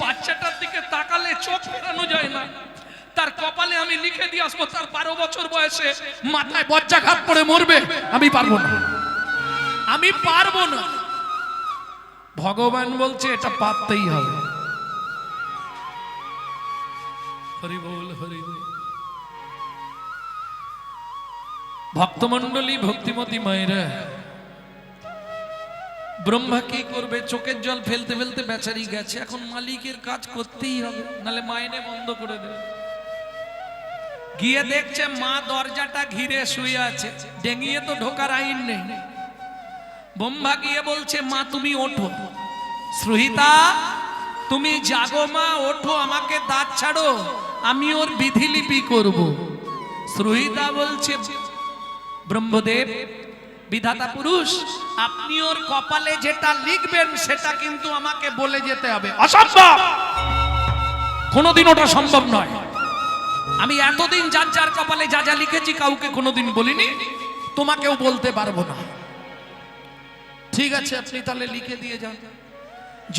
বাচ্চাটার দিকে তাকালে চোখ ফেরানো যায় না। তার কপালে আমি লিখে দিয়ে আসবো তার 12 বছর বয়সে মাথায় বজ্রাঘাত করে মরবে, আমি পারবো না, আমি পারবো না। ভগবান বলছে এটা পারতেই হবে। হরি বল হরি বল। ভক্তমণ্ডলী, ভক্তিমতী মায়েরা, ব্রহ্মা কি করবে? চোখের জল ফেলতে ফেলতে বেচারি গেছে, এখন মালিকের কাজ করতেই হবে, নালে মাইনে বন্ধ করে দেবে। গিয়ে দেখছে মা দরজাটা ঘিরে শুয়ে আছে, ডেঙিয়ে তো ঢোকার আইন নেই। ব্রহ্মা গিয়ে বলছে মা তুমি ওঠো, শ্রুহিতা তুমি জাগো মা, ওঠো, আমাকে দাঁত ছাড়ো, আমি ওর বিধিলিপি করব। শ্রুহিতা বলছে ব্রহ্মদেব বিধাতা পুরুষ, আপনি ওর কপালে যেটা লিখবেন সেটা কিন্তু আমাকে বলে যেতে হবে। অসম্ভব, কোনোদিন ওটা সম্ভব নয়। আমি এতদিন যার যার কপালে যা যা লিখেছি কাউকে কোনোদিন বলিনি, তোমাকেও বলতে পারবো না। ঠিক আছে আপনি তাহলে লিখে দিয়ে যান।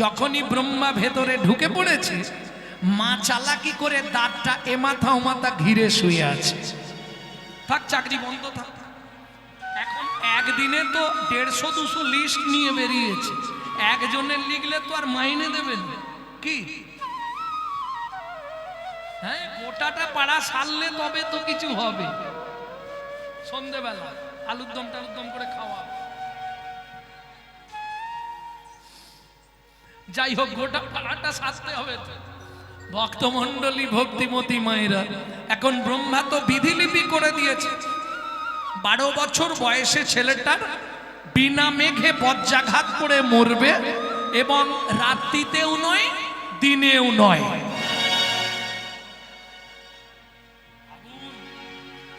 যখনই ব্রহ্মা ভেতরে ঢুকে পড়েছে, মা চালাকি করে দাঁতটা এ মাথা ও মাথা ঘিরে শুয়ে আছে। থাক, চাকরি বন্ধ থাক। এখন একদিনে তো 150-200 লিস্ট নিয়ে বেরিয়েছে, একজনের লিখলে তো আর মাইনে দেবেন কি? হ্যাঁ, গোটাটা পাড়া সারলে তবে তো কিছু হবে। সন্ধেবেলা আলুর দম টালুর দম করে খাওয়া, যাই হোক গোটা পাড়াটা সারতে হবে তো। ভক্তমণ্ডলী, ভক্তিমতী মায়েরা, এখন ব্রহ্মা তো বিধিলিপি করে দিয়েছে 12 বছর বয়সে ছেলেটার বিনা মেঘে বজ্রাঘাত করে মরবে, এবং রাত্রিতেও নয় দিনেও নয়।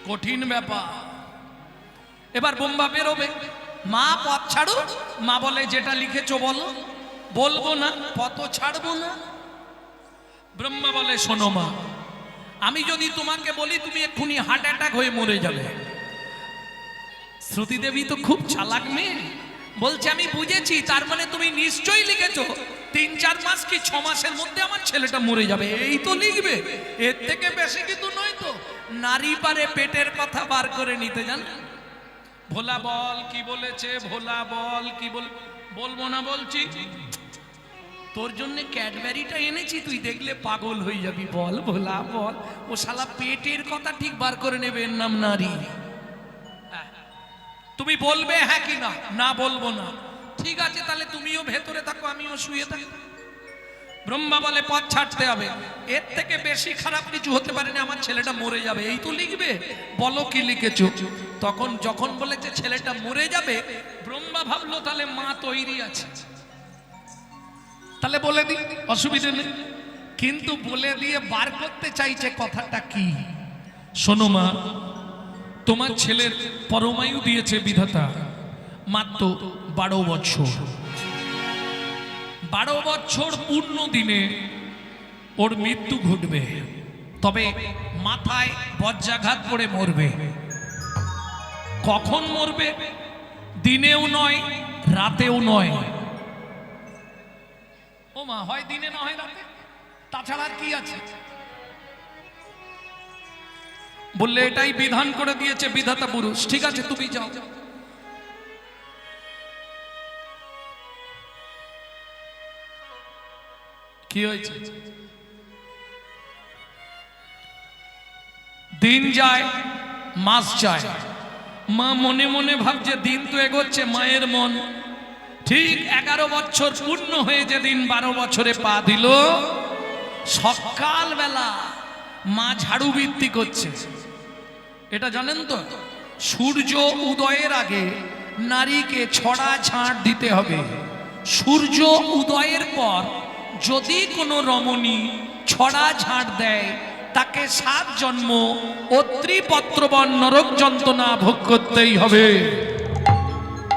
কঠিন ব্যাপার। এবার ব্রহ্মা বেরোবে, মা পথ ছাড়ো। মা বলে যেটা লিখেছো বলো। বলবো না, পথ ছাড়বো না। ব্রহ্মা বলে শোনো মা, আমি যদি তোমাকে বলি তুমি এক্ষুনি হার্ট অ্যাটাক হয়ে মরে যাবে। শ্রুতি দেবী তো খুব চালাক মেয়ে, বলছে আমি বুঝেছি, তার মানে তুমি নিশ্চয়ই লিখেছো 3-4 মাস কি 6 মাসের মধ্যে আমার ছেলেটা মরে যাবে, এই তো লিখবে, এর থেকে বেশি কিন্তু নয় তো। নারী পারে পেটের কথা বার করে নিতে, জান। ভোলা বল কি বলেছে, ভোলা বল কি বলবো না বলছি। তোর জন্য ক্যাডবেরিটা এনেছি, তুই দেখলে পাগল হয়ে যাবি, বল ভোলা বল। ও শালা পেটের কথা ঠিক বার করে নেবে, এর নাম নারী। তুমি বলবে হ্যাঁ কি না? না বলবো না। ঠিক আছে তাহলে তুমিও ভেতরে থাকো, আমিও শুয়ে থাকি। ব্রহ্মা বলে পথ ছাড়তে হবে, এর থেকে বেশি খারাপ কিছু হতে পারে না, আমার ছেলেটা মরে যাবে, এই তো লিখবে, বলো কি লিখেছো। তখন যখন বলেছে ছেলেটা মরে যাবে, ব্রহ্মা ভাবলো তাহলে মা তৈরি আছে, তাহলে বলে দিই, অসুবিধা নেই। কিন্তু বলে দিয়ে বার করতে চাইছে কথাটা কি, শোনো মা, তোমার ছেলের পরমায়ু দিয়েছে বিধাতা মাত্র 12 বছর। 12 বছর পূর্ণ দিনে ওর মৃত্যু ঘটবে, তবে মাথায় বজ্রাঘাত করে মরবে। কখন মরবে? দিনেও নয় রাতেও নয়। ও মা, হয় দিনে না হয় রাতে, তাছাড়া আর কি আছে? বললে এটাই বিধান করে দিয়েছে বিধাতা পুরুষ। ঠিক আছে তুমি যাও। কি হয়েছে? দিন যায় মাস যায়, মা মনে মনে ভাবছে দিন তো এগোচ্ছে, মায়ের মন ঠিক 11 বছর পূর্ণ হয়ে যেদিন 12 বছরে পা দিল, সকালবেলা মা ঝাড়ু বৃত্তি করছে। এটা জানেন তো, সূর্য উদয়ের আগে নারীকে ছড়া ঝাঁট দিতে হবে। সূর্য উদয়ের পর যদি কোনো রমণী ছড়া ঝাঁট দেয়, তাকে 7 জন্ম অত্রিপত্রবন নরক যন্ত্রণা ভোগ করতেই হবে।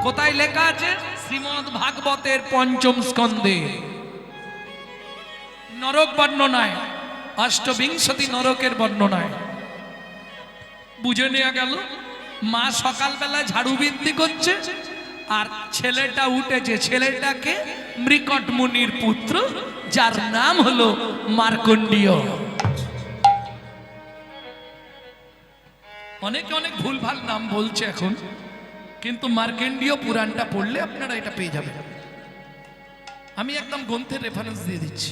কোথায় লেখা আছে? শ্রীমদ্ ভাগবতের 5ম স্কন্ধে নরক বর্ণনায়, 8বিংশতি নরকের বর্ণনায় বুঝে নেওয়া গেল। মা সকালবেলা ঝাড়ু বৃত্তি করছে, আর ছেলেটা উঠেছে, ছেলেটাকে মৃকট মুনির পুত্র, যার নাম হলো মার্কণ্ডেয়। অনেকে অনেক ভুলভাল নাম বলছে এখন, কিন্তু মার্কণ্ডেয় পুরাণটা পড়লে আপনারা এটা পেয়ে যাবেন। আমি একদম গ্রন্থের রেফারেন্স দিয়ে দিচ্ছি।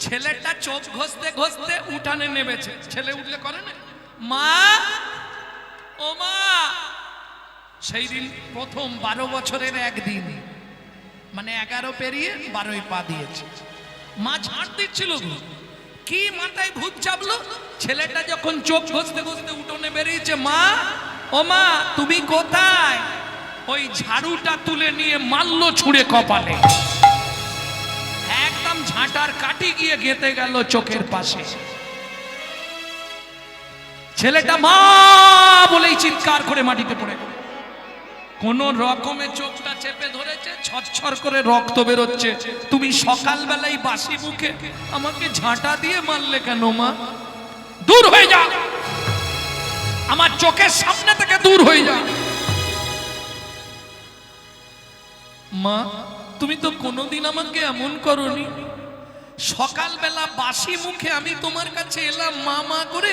ছেলেটা চোখ ঘষতে ঘষতে উঠানে নেমেছে। ছেলে উঠলে করে না মা, ও মা। সেই দিন প্রথম 12 বছরের একদিন, মানে 11 পেরিয়ে 12 পা দিয়েছে। মা ঝাঁট দিচ্ছিল, কি মাথায় ভূত চাপলো। ছেলেটা যখন চোখ ঘষতে ঘষতে উঠোনে বেরিয়েছে, মা, ও মা তুমি কোথায়? ওই ঝাড়ুটা তুলে নিয়ে মারলো ছুঁড়ে কপালে, একদম ঝাঁটার কাটি গিয়ে গেঁথে গেল চোখের পাশে। ছেলেটা মা বলেই চিৎকার করে মাটিতে পড়ে গেল। কোন রকমে চোখটা চেপে ধরেছে, ছটছর করে রক্ত বেরোচ্ছে। তুমি সকালবেলায় বাসি মুখে আমাকে ঝাঁটা দিয়ে মারলে কেন মা? দূর হয়ে যা, আমার চোখের সামনে থেকে দূর হয়ে যা। মা তুমি তো কোনোদিন আমাকে এমন করনি। সকালবেলা বাসি মুখে আমি তোমার কাছে এলাম মা মা করে,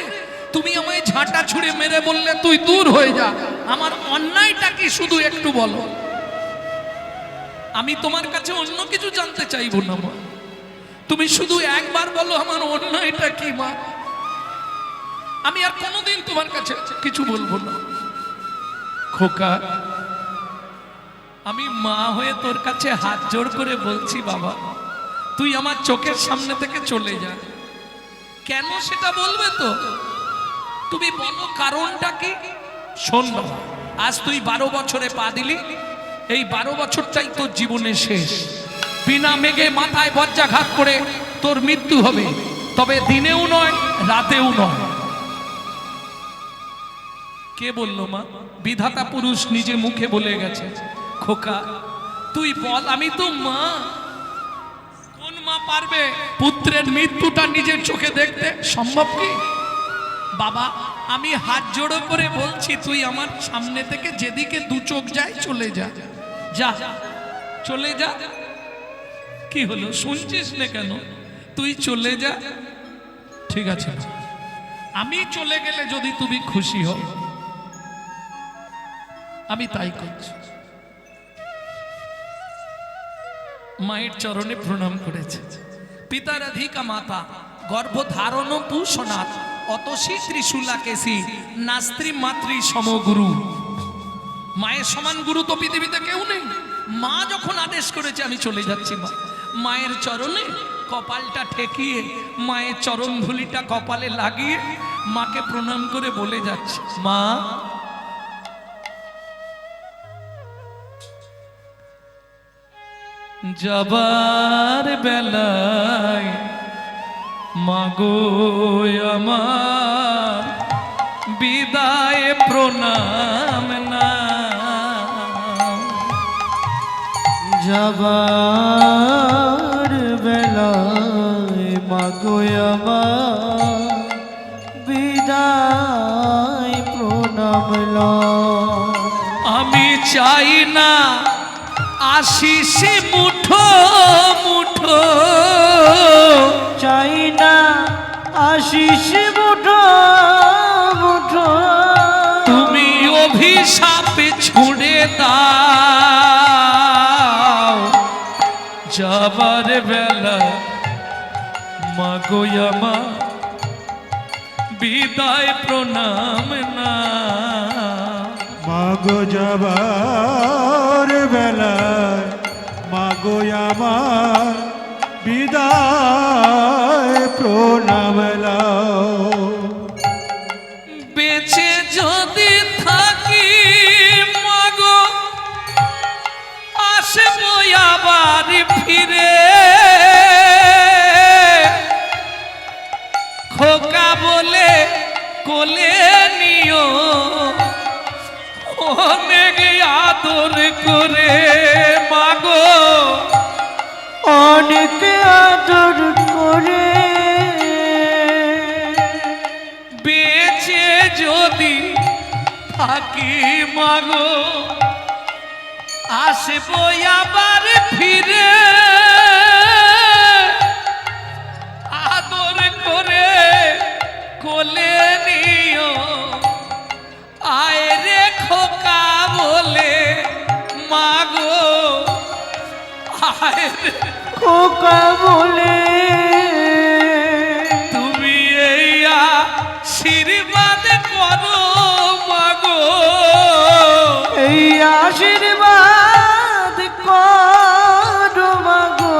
তুমি আমায় ঝাঁটা ছুঁড়ে মেরে বললে তুই দূর হয়ে যা। আমার অন্যায়টা কি শুধু একটু বলো। আমি তোমার কাছে অন্য কিছু জানতে চাইবো না মা, তুমি শুধু একবার বলো আমার অন্যায়টা কি মা। আমি আর কোনোদিন তোমার কাছে কিছু বলবো না। খোকা, আমি মা হয়ে তোর কাছে হাত জোড় করে বলছি বাবা, তুই আমার চোখের সামনে থেকে চলে যা। কেন সেটা বলবে তো? তুমি বলো কারণটা কি? শোন বাবা, আজ তুই 12 বছরে পা দিলি, এই 12 বছরটাই তোর জীবনের শেষ। বিনা মেঘে মাথায় বজ্রাঘাত করে তোর মৃত্যু হবে, তবে দিনেও নয় রাতেও নয়। কে বললো মা? বিধাতা পুরুষ নিজে মুখে বলে গেছে। খোকা তুই বল, আমি তো মা। কোন মা পারবে পুত্রের মৃত্যুটা নিজের চোখে দেখতে? সম্ভব কি? বাবা আমি হাত জোড়ো করে বলছি, তুই আমার সামনে থেকে যেদিকে দু চোখ যায় চলে যা, যা চলে যা। কি হলো শুনছিস না কেন? তুই চলে যা। ঠিক আছে, আমি চলে গেলে যদি তুমি খুশি হও আমি তাই করছি। মায়ের চরণে প্রণাম করেছে। পিতার অধিকা মাতা গর্ভধারণ পুষনাথ অতসী ত্রিশূলা কেশি নাস্ত্রী মাতৃ সমগুরু। মায়ের সমান গুরু তো পৃথিবীতে কেউ নেই। মা যখন আদেশ করেছে আমি চলে যাচ্ছি মা, মায়ের চরণে কপালটা ঠেকিয়ে মায়ের চরণ ধুলিটা কপালে লাগিয়ে মাকে প্রণাম করে বলে যাচ্ছে, মা যাবার বেলায় মাগো আমার বিদায় প্রণাম না। যাবার বেলায় মাগো আমার বিদায় প্রণাম লও। আমি চাই না আশিস মুঠো মুঠো, চাই না আশিস মুঠো মুঠো, তুমি অভিশাপে ছুঁড়ে দাও। যাবার বেলা মাগো আমার বিদায় প্রণাম না। মাগো যাবার বেলায় মাগো আমার বিদায় প্রণাম লও। বেঁচে যদি থাকি মাগো আসবো আবার ফিরে, খোকা বলে কোলে নিও অনেক আদর করে মাগো, অনেক আদর করে। বেঁচে যদি থাকি মাগো আসবো আবার ফিরে আদর করে কোলে নিও আয় রে খোকা বলে মাগো আয় রে খোকা বলে তুমি এই আশীর্বাদ করো মাগো এই আশীর্বাদ করো মাগো।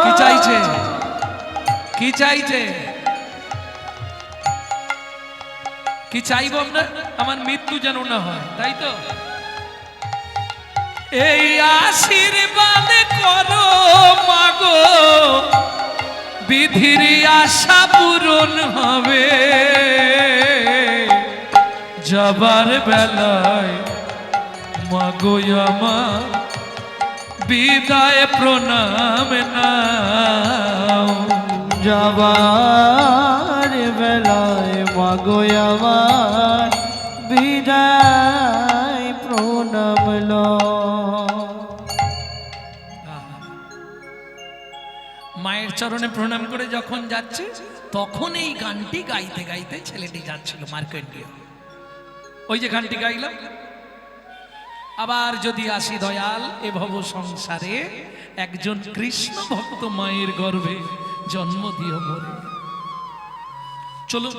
কি চাইছে কি চাইছে কি চাইব আমরা আমার মৃত্যু যেন না হয় তাই তো এই আশীর্বাদ করো মাগো বিধির আশা পূরণ হবে যাবার বেলায় মাগো আমার বিদায় প্রণাম নাও যাবার বেলায় মাগো আমার বিদায় প্রণাম লও। মায়ের চরণে প্রণাম করে যখন যাচ্ছে তখন এই গানটি গাইতে গাইতে ছেলেটি যাচ্ছিল মার্কেন্ডীয় ওই যে গানটি গাইলাম আবার যদি আসি দয়াল এ ভব সংসারে একজন কৃষ্ণ ভক্ত মায়ের গর্ভে জন্ম দিও মরে চলো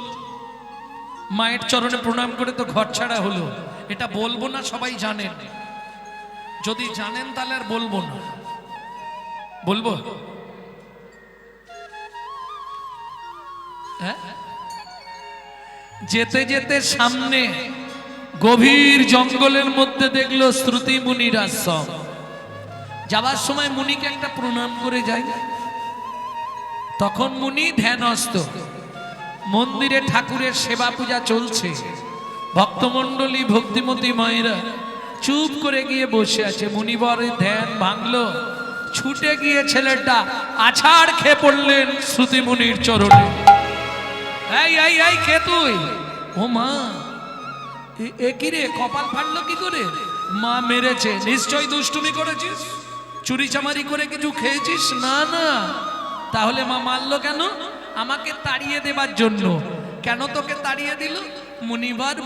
মায়ের চরণে প্রণাম করে তো ঘর ছাড়া হলো এটা বলবো না সবাই জানেন যদি জানেন তাহলে আর বলবো না বলবো হ্যাঁ যেতে যেতে সামনে গভীর জঙ্গলের মধ্যে দেখলো শ্রুতি মুনির আশ্রম যাবার সময় মুনিকে একটা প্রণাম করে যায় তখন মুনি ধ্যানস্থ মন্দিরে ঠাকুরের সেবা পূজা চলছে ভক্তমণ্ডলী ভক্তিমতী মায়েরা চুপ করে গিয়ে বসে আছে মুনিবরের ধ্যান ভাঙলো ছুটে গিয়ে ছেলেটা আছাড় খেয়ে পড়লেন শ্রুতি মুনির চরণে এই এই এই কে তুই ও মা এ কি রে কপাল ফাটলো কি করে মা মেরেছে নিশ্চয় দুষ্টুমি করেছিস চুরি চামারি করে কিছু খেয়েছিস না না তাহলে মা মারলো কেন আমাকে তাড়িয়ে দেবার জন্য কেন তোকে তাড়িয়ে দিল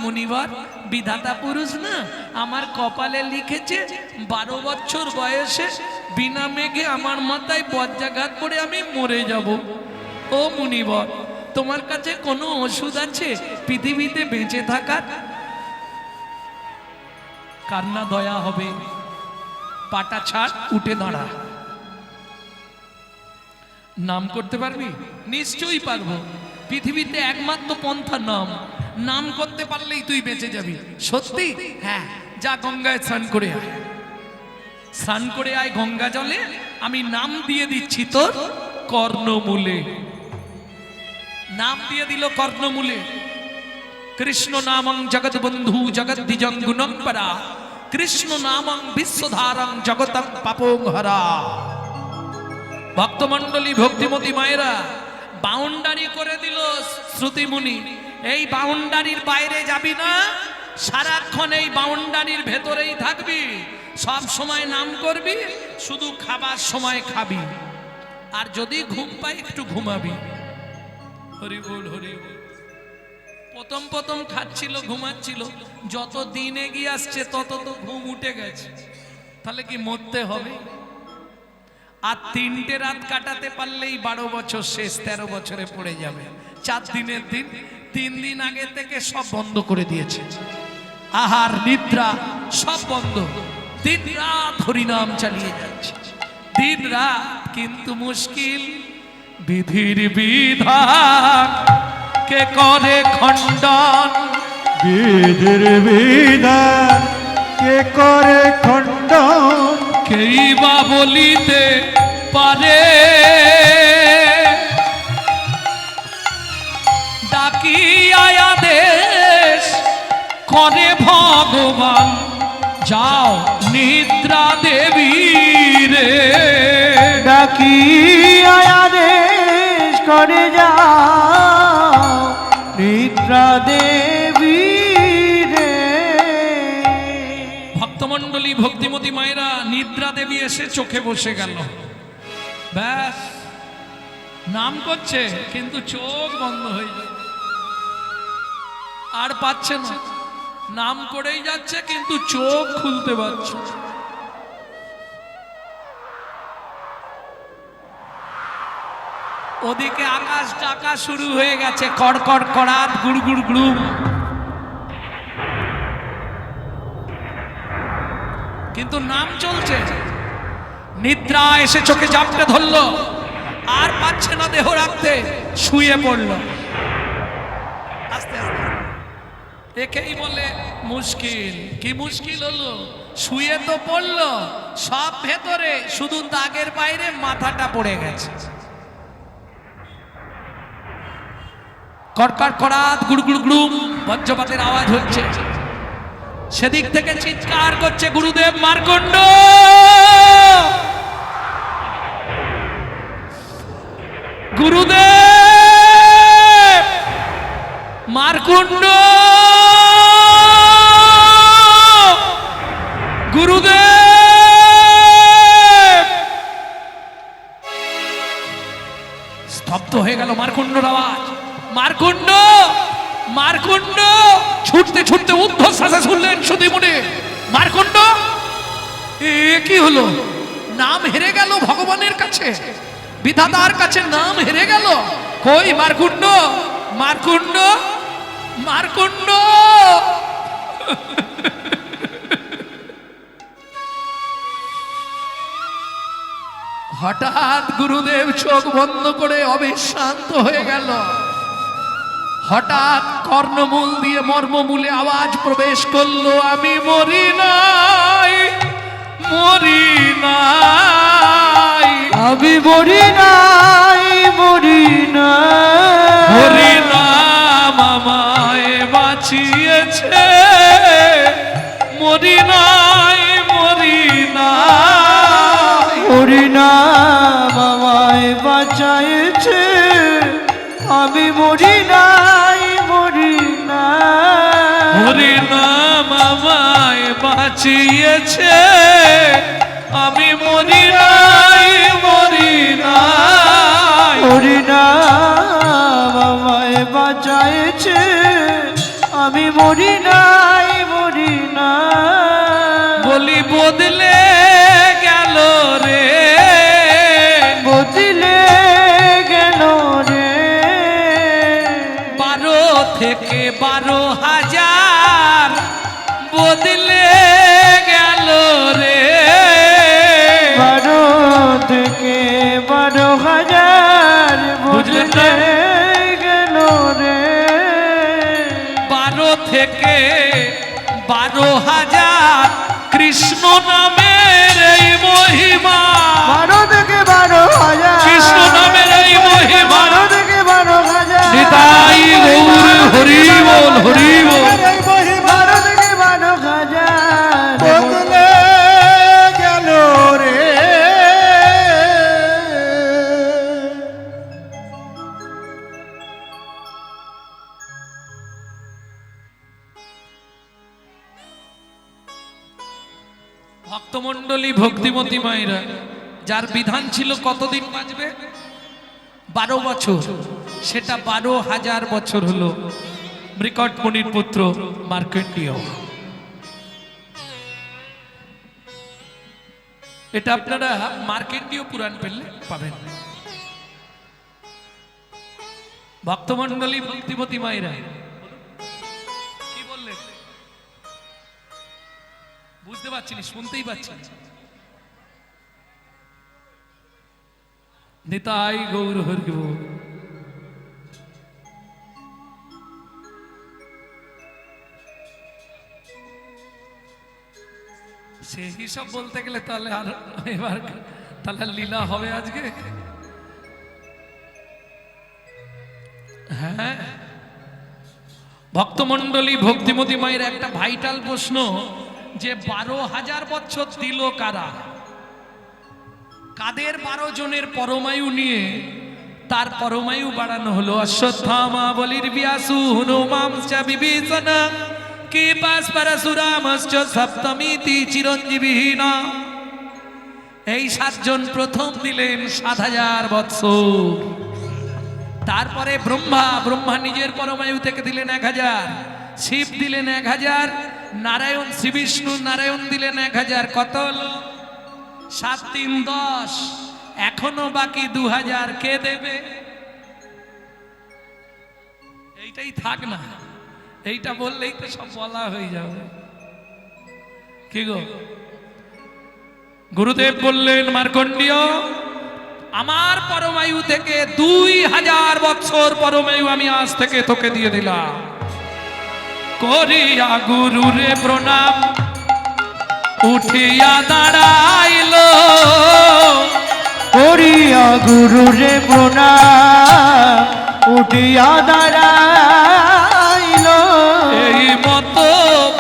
মুনিবার বিধাতা পুরুষ না আমার কপালে লিখেছে 12 বছর বয়সে বিনা মেঘে আমার মাথায় বজ্রাঘাত করে আমি মরে যাব ও মুনিবর তোমার কাছে কোনো ওষুধ আছে পৃথিবীতে বেঁচে থাকার কান্না দয়া হবে পাটা ছাড় উঠে দাঁড়া নাম করতে পারবি নিশ্চয়ই পারবো পৃথিবীতে একমাত্র পন্থা নাম নাম করতে পারলেই তুই বেঁচে যাবি সত্যি হ্যাঁ যা গঙ্গায় স্নান করে আয় স্নান করে আয় গঙ্গা জলে আমি নাম দিয়ে দিচ্ছি তোর কর্ণমূলে নাম দিয়ে দিল কর্ণমূলে কৃষ্ণ নামং জগৎ বন্ধু জগৎ দ্বিজং গুণং পরা কৃষ্ণ নামং বিশ্বধারং জগতং পাপং হরা ভক্তমণ্ডলী ভক্তিমতী মায়েরা বাউন্ডারি করে দিল শ্রুতি মুনি এই বাউন্ডারির বাইরে যাবি না সারাক্ষণ এই বাউন্ডারির ভেতরেই থাকবি সব সময় নাম করবি শুধু খাবার সময় খাবি আর যদি ঘুম পাই একটু ঘুমাবি হরি বল হরি বল প্রথম খাচ্ছিল ঘুমাচ্ছিল যত দিন এগিয়ে আসছে তত তো ঘুম উঠে গেছে তাহলে কি মরতে হবে আর 3টে রাত কাটাতে পারলেই 12 বছর শেষ 13 বছরে পড়ে যাবে 4 দিনের দিন 3 দিন আগে থেকে সব বন্ধ করে দিয়েছে আহার নিদ্রা সব বন্ধ দিন রাত হরিনাম চালিয়ে যাচ্ছে দিন রাত কিন্তু মুশকিল বিধির বিধান কে করে খণ্ডন বিধির বিধান কে করে খণ্ডন কেই বা বলিতে পারে ডাকি আয়াদেশ করে ভগবান যাও নিদ্রা দেবী রে ডাকি আয়াদেশ করে যাও নিদ্রা দেবী রে। ভক্তমণ্ডলী ভক্তিমতী ভক্তিমতী মায়েরা নিদ্রা দেবী এসে চোখে বসে গেল, ব্যাস নাম করছে কিন্তু চোখ বন্ধ হয়ে যায়, আর পাচ্ছে না, নাম করেই যাচ্ছে কিন্তু চোখ খুলতে পারছে না। ওদিকে আকাশ ডাকা শুরু হয়ে গেছে, কড়কড় কড়াত গুড়গুড় গুড়ুম, কিন্তু নাম চলছে। নিদ্রা এসে চোখে জাপটে ধরলো, আর পাচ্ছে না দেহ রাখতে, শুয়ে পড়ল। আস্তে আস্তে একেই বলে মুশকিল। কি মুশকিল হলো? শুয়ে তো পড়লো, সব ভেতরে, শুধু দাগের বাইরে মাথাটা পড়ে গেছে। কড়কড় কড়াত গুড়গুড় গুড়ুম বজ্রপাতের আওয়াজ হচ্ছে। সেদিক থেকে চিৎকার করছে গুরুদেব মার্কণ্ড, গুরুদেব মার্কণ্ড, গুরুদেব। স্তব্ধ হয়ে গেল মার্কণ্ডর আওয়াজ। মার্কণ্ড, মার্কণ্ড, ছুটতে ছুটতে ঊর্ধ্বশ্বাসে শুনলেন সুধীমুনি, মার্কণ্ড এ কি হলো? নাম হেরে গেল ভগবানের কাছে, বিধাতার কাছে নাম হেরে গেল। কই মার্কণ্ড, মার্কণ্ড, মার্কণ্ড। হঠাৎ গুরুদেব চোখ বন্ধ করে অবিশ্রান্ত হয়ে গেল। হঠাৎ কর্ণমূল দিয়ে মর্মমূলে আওয়াজ প্রবেশ করলো, আমি মরি নাই, মরি নাই, আমি মরি নাই, মরি নাই, হরি নাম আমায় বাঁচিয়েছে, মরি নাই, মরি নাই, হরি নাম আমায় বাঁচাইছে, আমি মরি নাই, মরি নাই, হরি নাম আমায় বাঁচিয়েছে, আমি মরি নাই, মরি নাই, হরি নাম আমায় বাঁচাইছে, আমি মরি নাই, মরি নাই। বলি বদলে গেল রে, বদলে গেল রে, 12 থেকে 12,000 বদলে গেল রে, 12 থেকে 12,000 বুঝলেন না? বদলে গেল রে, 12 থেকে 12,000 কৃষ্ণ নামের এই মহিমা, 12 থেকে 12,000 কৃষ্ণ নামের এই মহিমা। 12 থেকে 12,000 নিতাই গৌর হরি বল, হরি বল। 12 থেকে 12,000 বদলে গেল রে। ভক্তমণ্ডলী ভক্তিমতী মায়েরা, যার বিধান ছিল কতদিন বাঁচবে? 12 বছর, সেটা 12,000 বছর হলো। মৃকট মুনির পুত্র মার্কণ্ডেয়। এটা আপনারা মার্কণ্ডেয় পুরাণ পেলে পাবেন। ভক্তমণ্ডলী ভক্তিমতী মায়েরা কি বললেন বুঝতে পারছিনি, শুনতেই পাচ্ছি। নিতাই গৌর হরি বল। সেই হিসাব বলতে গেলে তাহলে আর এবার তাহলে লীলা হবে আজকে। হ্যাঁ, ভক্তমণ্ডলী ভক্তিমতী মায়ের একটা ভাইটাল প্রশ্ন, যে 12,000 বছর দিল কারা? কাদের 12 জনের পরমায়ু নিয়ে তার পরমায়ু বাড়ানো হলো? অশ্বত্থামা বলির ব্যাসু হনুমাম চা বিভীষণ কি পাস পরশুরামশ্চ সপ্তমীতি চিরঞ্জীবীহীন। এই 7 জন প্রথম দিলেন 7,000 বৎসর। তারপরে ব্রহ্মা নিজের পরমায়ু থেকে দিলেন 1,000, শিব দিলেন 1,000, নারায়ণ শ্রী বিষ্ণু নারায়ণ দিলেন 1,000। কত হলো? 7 3 10। এখনো বাকি 2,000 কে দেবে? এইটাই থাক না, এইটা বললেই তো সব বলা হয়ে যাবে। কি গো? গুরুদেব বললেন মার্কণ্ডেয়, আমার পরমায়ু থেকে 2,000 বৎসর পরমায়ু আমি আজ থেকে তোকে দিয়ে দিলাম। করিয়া গুরুরে প্রণাম উঠিয়া দাঁড়াইল। করিয়া গুরুরে প্রণাম উঠিয়া দাঁড়াইল। এই মতো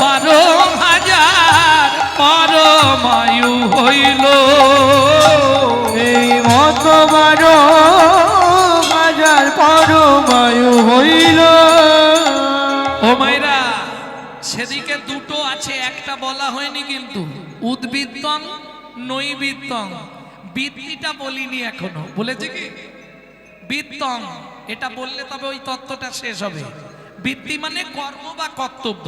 12,000 পরমায়ু হইল। এই মত 12,000 পরমায়ু হইল। ও মাইরা, সেদিকে দুটো আছে, একটা বলা হয়নি কিন্তু, উদ্বৃত্তং নৈবৃত্তং। বৃত্তিটা বলিনি এখনো, বলেছে কি বৃত্তং, এটা বললে তবে ওই তত্ত্বটা শেষ হবে। বৃত্তি মানে কর্ম বা কর্তব্য,